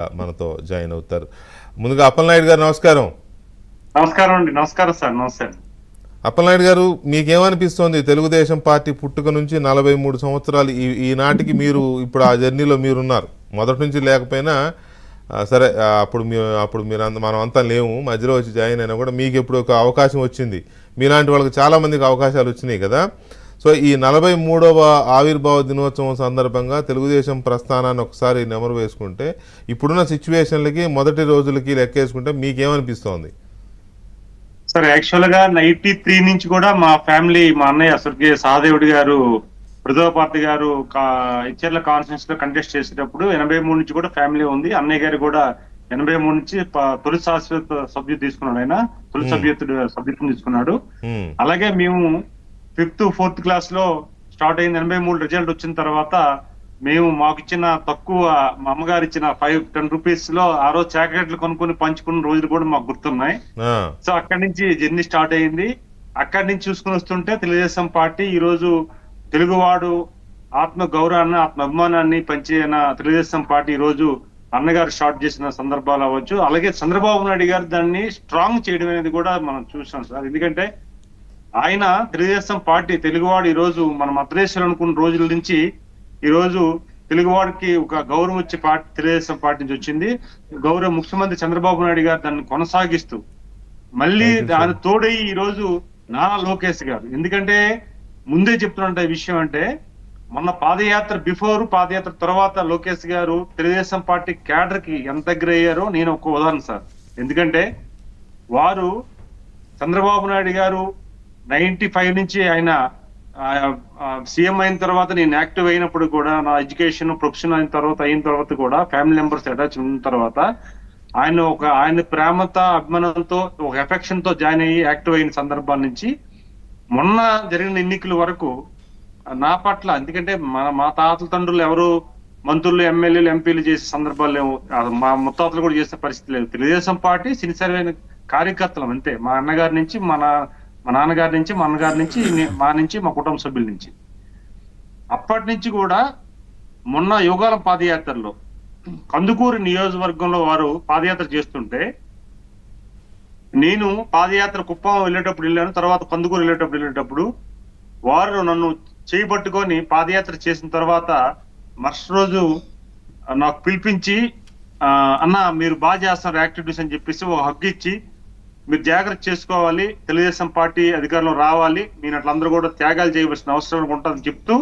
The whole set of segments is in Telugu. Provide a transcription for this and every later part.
మనతో జాయిన్ అవుతారు. ముందుగా అప్పలనాయుడు గారు నమస్కారం. నమస్కారం అండి. నమస్కారం సార్. నమస్తే. అప్పలనాయుడు గారు, మీకేమనిపిస్తోంది? తెలుగుదేశం పార్టీ పుట్టుక నుంచి 43 సంవత్సరాలు ఈనాటికి మీరు ఇప్పుడు ఆ జర్నీలో మీరున్నారు. మొదటి నుంచి లేకపోయినా సరే, అప్పుడు మీరు మనం అంతా లేము, మధ్యలో వచ్చి జాయిన్ అయినా కూడా మీకు ఎప్పుడు ఒక అవకాశం వచ్చింది. మీలాంటి వాళ్ళకి చాలామందికి అవకాశాలు వచ్చినాయి కదా. సో ఈ 43వ ఆవిర్భావ దినోత్సవం సందర్భంగా తెలుగుదేశం ప్రస్థానాన్ని ఒకసారి నెమరు వేసుకుంటే, ఇప్పుడున్న సిచ్యువేషన్లకి మొదటి రోజులకి లెక్కేసుకుంటే మీకేమనిపిస్తోంది? సార్, యాక్చువల్ గా 93 నుంచి కూడా మా ఫ్యామిలీ, మా అన్నయ్య స్వర్గీయ సహదేవుడి గారు, ప్రథమ పార్టీ గారు ఇచ్చర్ల కాన్ఫరెన్స్ లో కంటెస్ట్ చేసేటప్పుడు 83 నుంచి కూడా ఫ్యామిలీ ఉంది. అన్నయ్య గారు కూడా 83 నుంచి తొలి శాశ్వత సభ్యుడు తీసుకున్నాడు. ఆయన తొలి సభ్యత్వం తీసుకున్నాడు. అలాగే మేము 5th 4th క్లాస్ లో స్టార్ట్ అయింది. 83 రిజల్ట్ వచ్చిన తర్వాత మేము మాకు ఇచ్చిన తక్కువ, మా అమ్మగారు ఇచ్చిన 5-10 రూపీస్ లో ఆ రోజు చాక్లెట్లు కొనుక్కొని పంచుకున్న రోజులు కూడా మాకు గుర్తున్నాయి. సో అక్కడి నుంచి జర్నీ స్టార్ట్ అయింది. అక్కడి నుంచి చూసుకుని వస్తుంటే తెలుగుదేశం పార్టీ ఈ రోజు తెలుగువాడు ఆత్మ గౌరవాన్ని, ఆత్మ అభిమానాన్ని పంచిన తెలుగుదేశం పార్టీ ఈ రోజు అన్నగారు స్టార్ట్ చేసిన సందర్భాలు అవ్వచ్చు. అలాగే చంద్రబాబు నాయుడు గారు దాన్ని స్ట్రాంగ్ చేయడం అనేది కూడా మనం చూసాం సార్. ఎందుకంటే ఆయన తెలుగుదేశం పార్టీ తెలుగువాడు ఈ రోజు మనం మద్రేశ్వరం అనుకున్న రోజుల నుంచి ఈ రోజు తెలుగువాడికి ఒక గౌరవం వచ్చే పార్టీ తెలుగుదేశం పార్టీ నుంచి వచ్చింది. గౌరవ ముఖ్యమంత్రి చంద్రబాబు నాయుడు గారు దాన్ని కొనసాగిస్తూ మళ్ళీ దాని తోడయి ఈ రోజు నారా లోకేష్ గారు, ఎందుకంటే ముందే చెప్తున్న విషయం అంటే, మొన్న పాదయాత్ర బిఫోర్, పాదయాత్ర తర్వాత లోకేష్ గారు తెలుగుదేశం పార్టీ క్యాడర్ కి ఎంత దగ్గర అయ్యారో నేను ఒక ఉదాహరణ సార్. ఎందుకంటే వారు చంద్రబాబు నాయుడు గారు 95 నుంచి ఆయన సీఎం అయిన తర్వాత, నేను యాక్టివ్ అయినప్పుడు కూడా, నా ఎడ్యుకేషన్ ప్రొఫెషన్ అయిన తర్వాత కూడా ఫ్యామిలీ మెంబర్స్ అటాచ్ ఉన్న తర్వాత ఆయన ప్రేమతో, అభిమానంతో, ఒక ఎఫెక్షన్ తో జాయిన్ అయ్యి యాక్టివ్ అయిన సందర్భాల నుంచి మొన్న జరిగిన ఎన్నికల వరకు నా పట్ల, ఎందుకంటే మా తాతల తండ్రులు ఎవరు మంత్రులు, ఎమ్మెల్యేలు, ఎంపీలు చేసే సందర్భాలు లేవు, మా ముత్తాతలు కూడా చేసే పరిస్థితి లేదు. తెలుగుదేశం పార్టీ సిన్సియర్మైన కార్యకర్తలం అంతే. మా అన్నగారి నుంచి, మా నాన్నగారి నుంచి, మా అన్నగారి నుంచి, మా కుటుంబ సభ్యుల నుంచి. అప్పటి నుంచి కూడా మొన్న యోగాల పాదయాత్రలో కందుకూరు నియోజకవర్గంలో వారు పాదయాత్ర చేస్తుంటే, నేను పాదయాత్ర కుప్పం వెళ్ళాను, తర్వాత కందుకూరు వెళ్ళేటప్పుడు వారు నన్ను చేయబట్టుకొని పాదయాత్ర చేసిన తర్వాత మరుసటి రోజు నాకు పిలిపించి, అన్న మీరు బాగా చేస్తున్నారు యాక్టివిటీస్ అని చెప్పేసి ఒక హక్కు ఇచ్చి, మీరు జాగ్రత్త చేసుకోవాలి, తెలుగుదేశం పార్టీ అధికారంలో రావాలి, నేను అట్లందరూ కూడా త్యాగాలు చేయవలసిన అవసరం ఉంటుందని చెప్తూ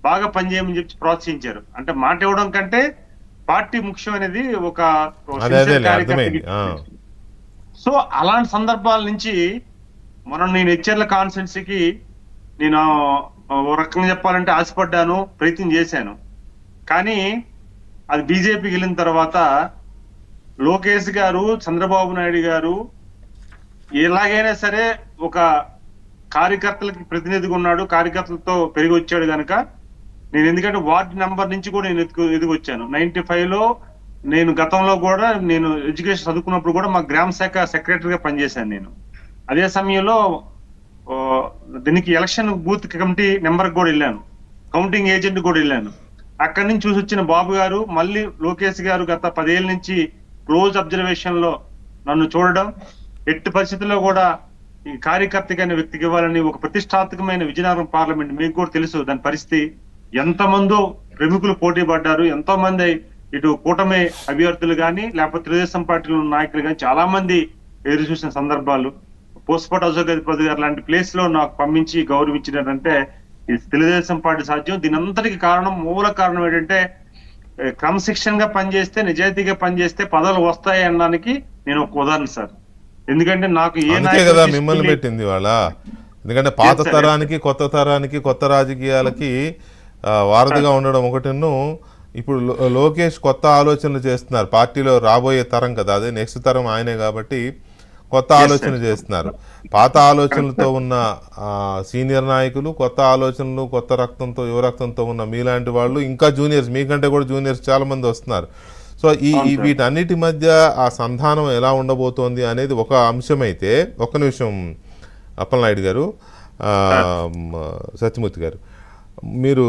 బాగా పనిచేయమని చెప్పి ప్రోత్సహించారు. అంటే మాట ఇవ్వడం కంటే పార్టీ ముఖ్యమైనది ఒక సో అలాంటి సందర్భాల నుంచి నేను హెచ్ఆర్ల కాన్స్టిట్యున్సీకి నేను ఒక రకంగా చెప్పాలంటే ఆశపడ్డాను, ప్రయత్నం చేశాను. కానీ అది బీజేపీకి వెళ్ళిన తర్వాత లోకేష్ గారు, చంద్రబాబు నాయుడు గారు ఎలాగైనా సరే ఒక కార్యకర్తలకి ప్రతినిధిగా ఉన్నాడు, కార్యకర్తలతో పెరిగి వచ్చాడు కనుక నేను, ఎందుకంటే వార్డు నెంబర్ నుంచి కూడా నేను ఎదిగి వచ్చాను. 95లో నేను గతంలో కూడా నేను ఎడ్యుకేషన్ చదువుకున్నప్పుడు కూడా మా గ్రామ శాఖ సెక్రటరీగా పనిచేశాను నేను. అదే సమయంలో దీనికి ఎలక్షన్ బూత్ కమిటీ నెంబర్ కూడా వెళ్ళాను, కౌంటింగ్ ఏజెంట్ కూడా వెళ్ళాను. అక్కడి నుంచి చూసి వచ్చిన బాబు గారు మళ్ళీ లోకేష్ గారు గత 10 ఏళ్ళ నుంచి క్లోజ్ అబ్జర్వేషన్ లో నన్ను చూడడం, ఎట్టి పరిస్థితుల్లో కూడా ఈ కార్యకర్తకైన వ్యక్తికి ఇవ్వాలని ఒక ప్రతిష్టాత్మకమైన విజయనగరం పార్లమెంట్, మీకు కూడా తెలుసు దాని పరిస్థితి, ఎంతమందో ప్రముఖులు పోటీ పడ్డారు, ఎంతో మంది ఇటు కూటమి అభ్యర్థులు కానీ లేకపోతే తెలుగుదేశం పార్టీలో నాయకులు కానీ చాలా మంది ఎదురు చూసిన సందర్భాలు. పోస్పోర్ట్ అశోక్ గారు లాంటి ప్లేస్ లో నాకు పంపించి గౌరవించినట్టే ఇది తెలుగుదేశం పార్టీ సాధ్యం. దీని అంతటికి కారణం, మూల కారణం ఏంటంటే, క్రమశిక్షణగా పనిచేస్తే, నిజాయితీగా పనిచేస్తే పదవులు వస్తాయి అనడానికి నేను ఒక ఉదాహరణ సార్. ఎందుకంటే నాకు కదా మిమ్మల్ని పెట్టింది వాళ్ళ, ఎందుకంటే పాత తరానికి కొత్త తరానికి, కొత్త రాజకీయాలకి వారధిగా ఉండడం ఒకటిను. ఇప్పుడు లోకేష్ కొత్త ఆలోచనలు చేస్తున్నారు, పార్టీలో రాబోయే తరం కదా, అదే నెక్స్ట్ తరం ఆయనే కాబట్టి కొత్త ఆలోచన చేస్తున్నారు. పాత ఆలోచనలతో ఉన్న సీనియర్ నాయకులు, కొత్త ఆలోచనలు, కొత్త రక్తంతో, యువ రక్తంతో ఉన్న మీలాంటి వాళ్ళు, ఇంకా జూనియర్స్, మీకంటే కూడా జూనియర్స్ చాలా మంది వస్తున్నారు. సో వీటన్నిటి మధ్య ఆ సంధానం ఎలా ఉండబోతోంది అనేది ఒక అంశమైతే, ఒక్క నిమిషం అప్పలనాయుడు గారు, సత్యమూర్తి గారు, మీరు